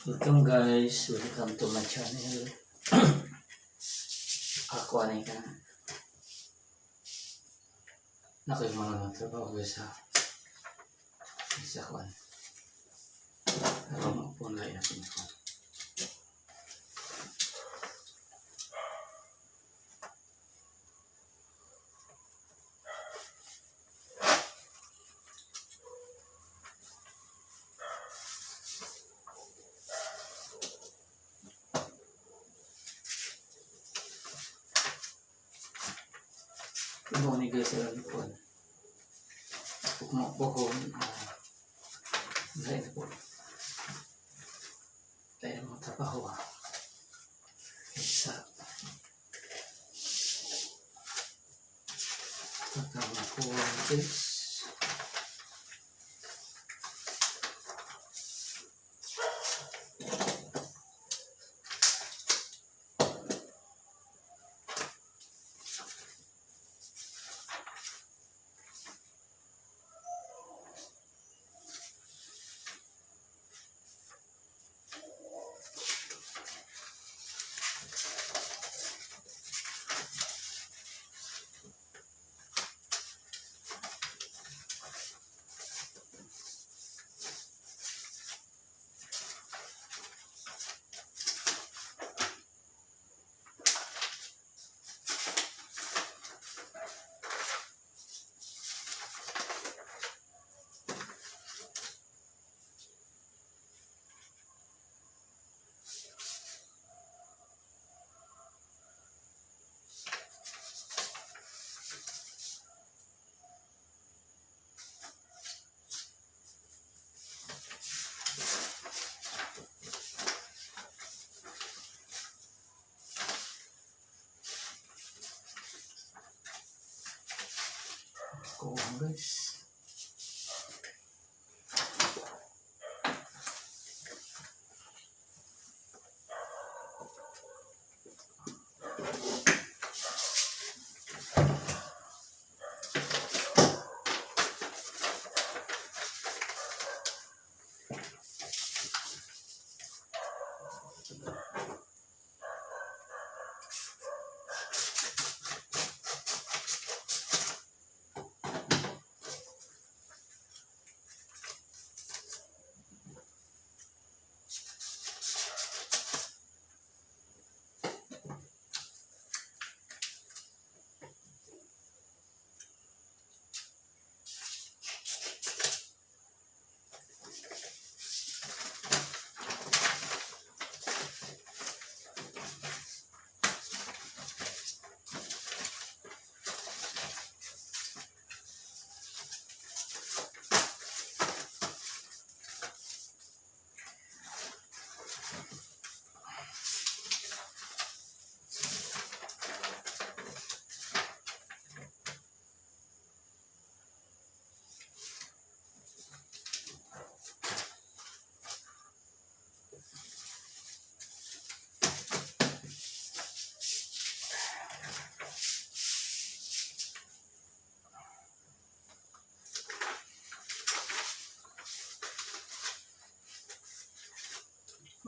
Welcome guys, welcome to my channel. Ako anay ka na kayo mga natrabaho sa kwan. Ako mo po na inapin ko. Ito ni guys sa lipon. Pukmo ko ngayon po. Tayo mga trabaho isa pagkama ko guys. Kuha guys.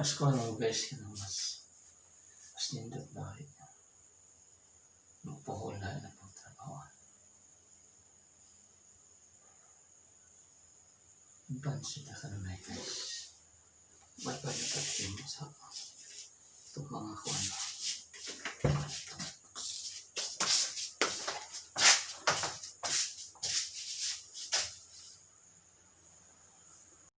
Mas ko ano guys, mas nindot bakit magpuhula na pang trabaho. Bansita ka naman guys. Ba't ba nagtatim sa ito mga kuwan?